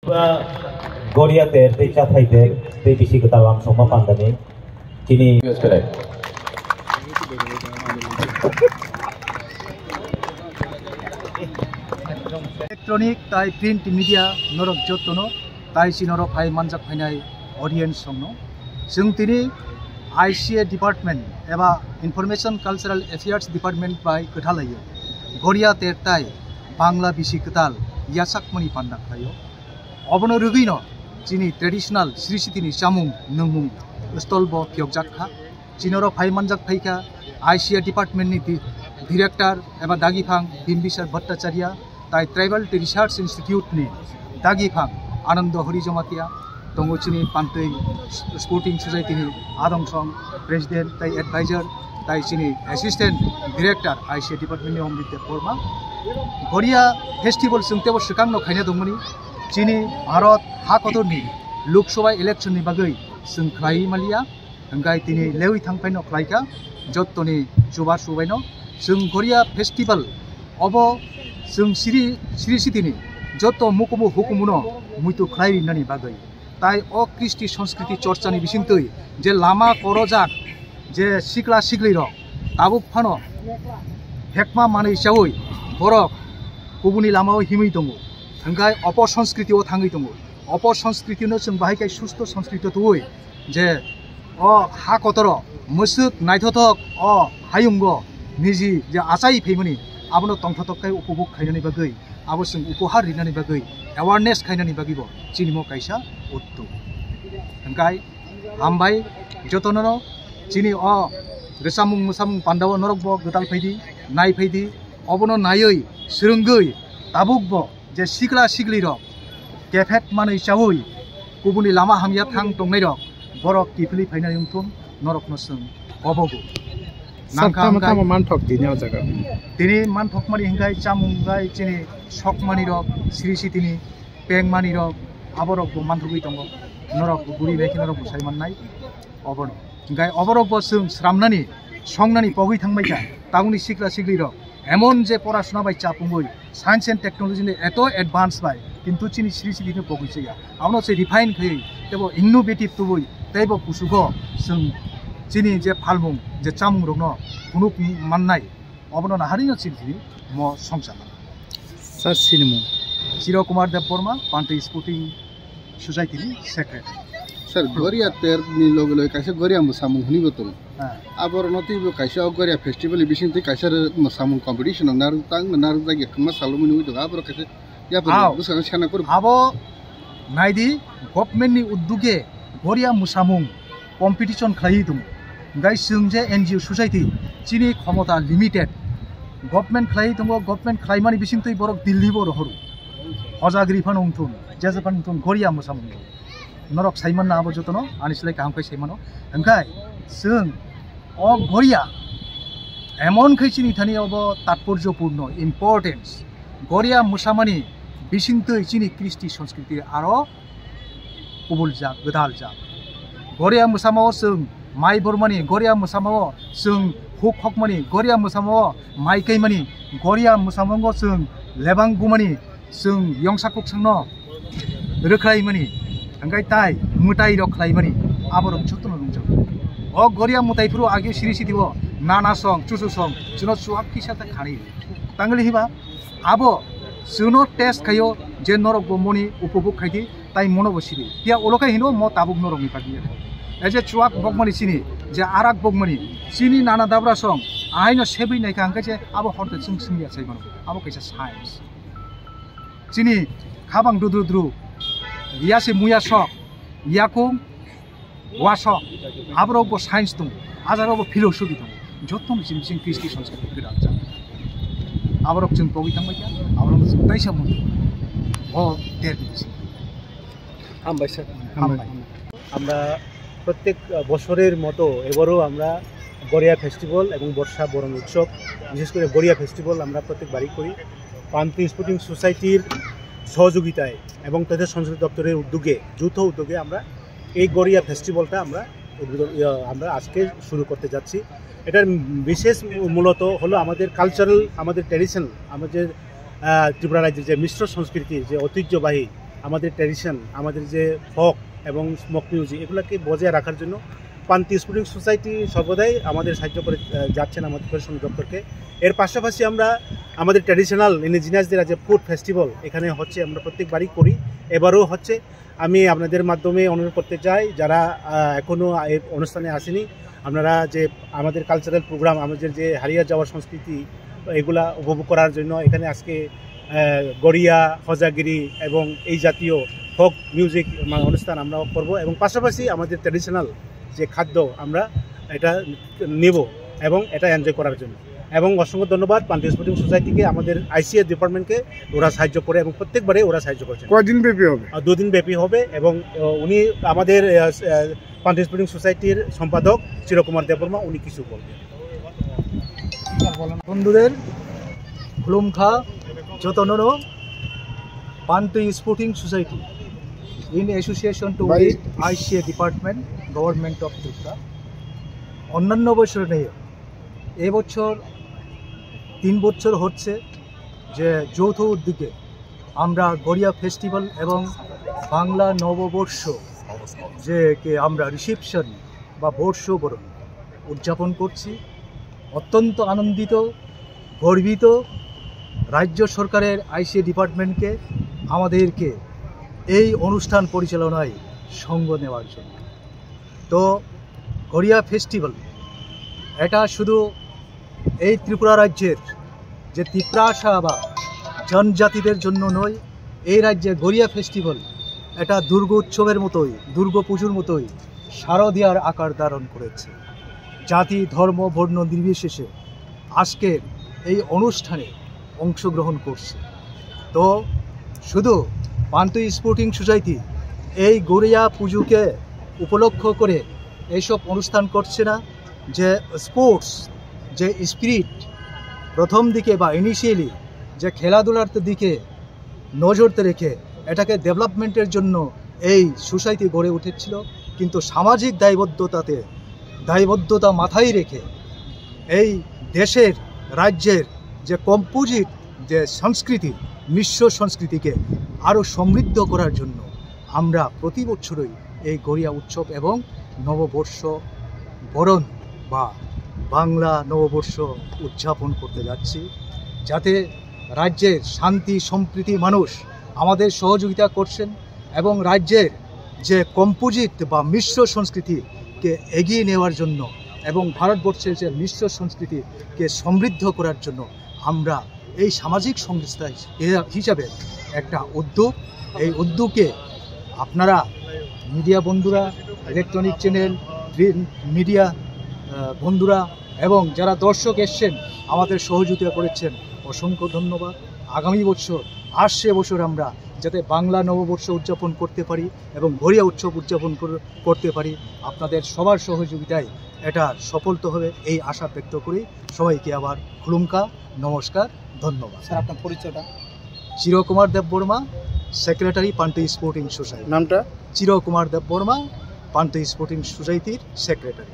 Goriate tei chathai tei bisi kita langsung mapandani kini electronic ताई print media नरक जतनो ताई सिनरक high मानजाक फाइनाय audience संनो जों दिनै आईसीए डिपार्टमेंट एबा इनफरमेशन कल्चरल एफेयर्स डिपार्टमेंट बाय खोथालायो गरिया तेरताय बांग्ला बिसि खोथाल यासाकमनि पान्दा खायो अबनो रुगैनो जिनि ट्रेडिशनल श्रीसितिनि जामुं नंमुं स्टल ब फियकजाखा जिनरक हाई मानजाक फाइका आईसीए डिपार्टमेंट नि डायरेक्टर एबा दागिफां बिम्बिसार भट्टाचार्य ताई ट्राइबल रिसर्च इंस्टीट्यूट नि दागिफां आनंद हरिजमातिया दंगचिनी पान्टै स्पोर्टिंग सोसाइटी नि आदमसं प्रेसिडेंट ताई एडवाइजर ताई चिनी असिस्टेंट डायरेक्टर आईसीए डिपार्टमेंट नि अमृत वर्मा गरिया फेस्टिवल जोंतेबो सिगांनो खायना दंमोन चिनी भारत हाकदरनि लोकसभा इलेक्शन नि बागै जों खाय मालिया अंगाय दिनै लेवि थांफायनो खायका जत्तनि जुबा सुबायनो जों गरिया फेस्टिवल अब जों सिरिसितिनि जत मुकुमु हुकुमुनो मुइतु खायरिनानि बागै ताई अ कृष्टि संस्कृति चर्चानि बिसिंतै जे लामा करजाक जे सिक्ला सिग्लिर ताबुक फानो हेकमा मानै हिसाबै बरक गुबुननि लामायाव हिमै दङ ओंखाय अपसंस्कृतियाव थाङै दङ अपसंस्कृतिनो जों बाहायखाय सुस्थ संस्कृति दय जे अ हा कतर मोसुक नायथथक अ हायुंग निजि जे आसाय फैमनि आबनो तंथथकाय उपभोग खायनानि बागै आबो जों उपहार रिनानि बागै एवारनेस खायनानि बागैबो चिनिमो कायसा उत्तु ओंखाय हामबाय जतननो चिनि अ रेसामुं मुसामुं पान्दाव नरकबो गोदाल फैदि नाय फैदि अबनो नायै सोरोंगै ताबुकबो जे सिक्ला सिग्लिर केफेट मानै चावै गुबुननि लामा हामिया थां दंनाय रक बरक किफलि फायनानि उनथुम नरकनो जों अबगो नांखाम मानथक दिनै जागा दिनै मानथक मानि हिंगाय चामुंगाय चिनि सकमानि रक श्रीसितिनि पेंमानि रक आबरकबो मानथगै दङ नरक गुरि बेखि नरक सायमाननाय अबनो हिंगाय अबरकबो जों स्रामनानि संनानि पगै थांबायका ताउनि सिक्ला सिग्लिर एमन जे पराशुना बाय चापुंगै साइंस एंड टेक्नोलॉजी ने एतो एडवांस बाय किंतु चिनि श्रीसितिनि पगैसैया आबनो से रिफाइन खै तेबो इनोवेटिव तुबै तेबो कुसुगो जों चिनि जे फालमुं जे चामुं रनो कुनुक माननाय अबनो नाहारिनो चिनि म संसार सर सिनेमा चिर कुमार देव वर्मा पान्टै स्पोर्टिंग सोसाइटी नि सेक्रेटरी सर गरिया तेर नि लोग कैसे गरिया मुसामुं हुनिबो तुम आबर नतिबो कैसे गरिया फेस्टिवल बिसिंति कैसे मुसामुं कंपटीशन नार तांग नार जागे खमा सालुमुनि उदो आबर कैसे या बुसंग छाना कर आबो नायदि गभर्नमेंट नि उद्योगे गरिया मुसामुं कम्पिटिशन खालाय दं गाय जों जे एनजीओ सोसाइटी चिनि क्षमता लिमिटेड गभर्नमेंट खालाय दं गभर्नमेंट खालायमानि बिसिंति बरक दिल्ली बर हरु हजागिरि फान उंथुन जेजफान उंथुन गरिया मुसामुं नरक साइमान ना आबो जतनो आनिसलाय कामखाय साइमानो ओंखाय जों अ गरिया एमन खैसिनि थानि अब तात्पर्यपूर्ण इम्पोर्टेंस गरिया मुसामानि बिसिंतै चिनि कृष्टि संस्कृति आरो कुबुल जा गोदाल जा गरिया मुसामाव जों माइ बरमानि गरिया मुसामाव जों हुक हकमानि गरिया मुसामाव माइकैमानि गरिया मुसामाव जों लेबांगुमानि जों यंसाकुक संनो रोख्लायमानि ओंखाय ताय मुताय रख्लायमानि आबरक जतनो दंजो अ गरिया मुतायफोर आगे सिरिसिदिव नाना सं चुसु सं जुनो सुहाक किसाता खानि तांगलि हिबा आबो जुनो टेस्ट खायो जे नरक बमनि उपभोग खायदि ताई मनो बसिरि या ओलकाय हिनो म ताबुक नरकनि पागि एजे चुवाक बगमनि सिनि जे आराक बगमनि सिनि नाना दाब्रा सं आइनो सेबै नायका अंकाचे आबो हरते जों सिंगिया साइमानो आबो कैसा साइन्स सिनि खाबां दुद्रु यासे मुया सक याकुं वासक आबरबो साइन्स दं आजारबो फिलसफि दं जत्तम सिं कृष्टि संस्कृति गोदान जा आबरक जों पगै थांबाय आबरक जों दाइसा मुं अ देरनिसै हामबाय स्যার আমরা প্রত্যেক বছরের মতো এবারও আমরা গড়িয়া ফেস্টিভ্যাল এবং বর্ষা বরণ উৎসব বিশেষ করে গড়িয়া ফেস্টিভ্যাল আমরা প্রত্যেকবারই করি পান্তি স্পোর্টিং সোসাইটির সহযোগিতায় এবং তাদের সংস্কৃতি দপ্তরের উদ্যোগে যৌথ উদ্যোগে আমরা এই গড়িয়া ফেস্টিভ্যালটা আমরা আজকে শুরু করতে যাচ্ছি। এটার বিশেষ মূলত হলো আমাদের কালচারাল আমাদের ট্র্যাডিশন আমাদের ত্রিপুরা রাজ্যের যে মিশ্র সংস্কৃতির যে ঐতিহ্যবাহী আমাদের ট্র্যাডিশন, আমাদের যে ফোক এবং স্মোক মিউজিক এগুলোকে বজায় রাখার জন্য পান্তি স্পোর্টিং সোসাইটি সর্বদাই আমাদের সাহায্য করে যাচ্ছেন আমাদের পরিশ্রম দপ্তরকে। এর পাশাপাশি আমরা আমাদের ট্র্যাডিশনাল ইন্ডিজিনাসদের যে ফুড ফেস্টিভ্যাল এখানে হচ্ছে, আমরা প্রত্যেকবারই করি, এবারও হচ্ছে। আমি আপনাদের মাধ্যমে অনুরোধ করতে চাই, যারা এখনও এই অনুষ্ঠানে আসেনি, আপনারা যে আমাদের কালচারাল প্রোগ্রাম, আমাদের যে হারিয়ে যাওয়ার সংস্কৃতি এগুলা উপভোগ করার জন্য এখানে আজকে গড়িয়া, হজাগিরি এবং এই জাতীয় ফোক মিউজিক অনুষ্ঠান আমরা করব, এবং পাশাপাশি আমাদের ট্র্যাডিশনাল যে খাদ্য আমরা এটা নেব এবং এটা এনজয় করার জন্য। এবং অসংখ্য ধন্যবাদ পান্তি স্পোর্টিং সোসাইটিকে, আমাদের আইসিএস ডিপার্টমেন্টকে, ওরা সাহায্য করে এবং প্রত্যেকবারে ওরা সাহায্য করছে। কয়দিন ব্যাপী হবে? 2 দিন ব্যাপী হবে। এবং উনি আমাদের পান্তি স্পোর্টিং সোসাইটির সম্পাদক চিরকুমার দেববর্মা, উনি কিছু বলবেন। বন্ধুদের খুলুমখা যতননো পান্তি sporting society in association to with ICA department, Government of Tripura, অন্যান্য বছর নিয়ে এবছর 3 বছর হচ্ছে যে যৌথ উদ্যোগে আমরা গড়িয়া ফেস্টিভ্যাল এবং বাংলা নববর্ষ যে আমরা রিসেপশন বা বর্ষবরণ উদযাপন করছি। অত্যন্ত আনন্দিত, গর্বিত রাজ্য সরকারের আইসিএ ডিপার্টমেন্টকে আমাদেরকে এই অনুষ্ঠান পরিচালনায় সঙ্গ নেওয়ার জন্য। তো গড়িয়া ফেস্টিভ্যাল এটা শুধু এই ত্রিপুরা রাজ্যের যে তিপ্রাসা বা জনজাতিদের জন্য নয়, এই রাজ্যে গড়িয়া ফেস্টিভ্যাল এটা দুর্গা উৎসবের মতোই, দুর্গা পুজোর মতোই শারদীয়ার আকার ধারণ করেছে। জাতি, ধর্ম, বর্ণ নির্বিশেষে আজকের এই অনুষ্ঠানে অংশগ্রহণ করছে। তো শুধু পান্তি স্পোর্টিং সোসাইটি এই গড়িয়া পুজোকে উপলক্ষ করে এইসব অনুষ্ঠান করছে না, যে স্পোর্টস যে স্পিরিট প্রথম দিকে বা ইনিশিয়ালি যে খেলাধুলার দিকে নজরতে রেখে এটাকে ডেভেলপমেন্টের জন্য এই সোসাইটি গড়ে উঠেছিল, কিন্তু সামাজিক দায়বদ্ধতা মাথায় রেখে এই দেশের রাজ্যের যে কম্পোজিট যে সংস্কৃতি, মিশ্র সংস্কৃতিকে আরও সমৃদ্ধ করার জন্য আমরা প্রতি বছরই এই গড়িয়া উৎসব এবং নববর্ষ বরণ বা বাংলা নববর্ষ উদযাপন করতে যাচ্ছি, যাতে রাজ্যের শান্তি সম্প্রীতি মানুষ আমাদের সহযোগিতা করছেন এবং রাজ্যের যে কম্পোজিট বা মিশ্র সংস্কৃতিকে এগিয়ে নেওয়ার জন্য এবং ভারতবর্ষের যে মিশ্র সংস্কৃতিকে সমৃদ্ধ করার জন্য আমরা এই সামাজিক সংস্থা হিসাবে একটা উদ্যোগ, এই উদ্যোগে আপনারা মিডিয়া বন্ধুরা, ইলেকট্রনিক চ্যানেল, মিডিয়া বন্ধুরা এবং যারা দর্শক এসছেন আমাদের সহযোগিতা করেছেন, অসংখ্য ধন্যবাদ। আগামী বছর আসছে বছর আমরা যাতে বাংলা নববর্ষ উদযাপন করতে পারি এবং গড়িয়া উৎসব উদযাপন করতে পারি, আপনাদের সবার সহযোগিতায় এটা সফল হবে এই আশা ব্যক্ত করি। সবাইকে আবার খুলুমকা, নমস্কার, ধন্যবাদ। স্যার আপনার পরিচয়টা? চিরকুমার দেববর্মা, সেক্রেটারি পান্তি স্পোর্টিং সোসাইটি। নামটা? চিরকুমার দেববর্মা, পান্তি স্পোর্টিং সোসাইটির সেক্রেটারি।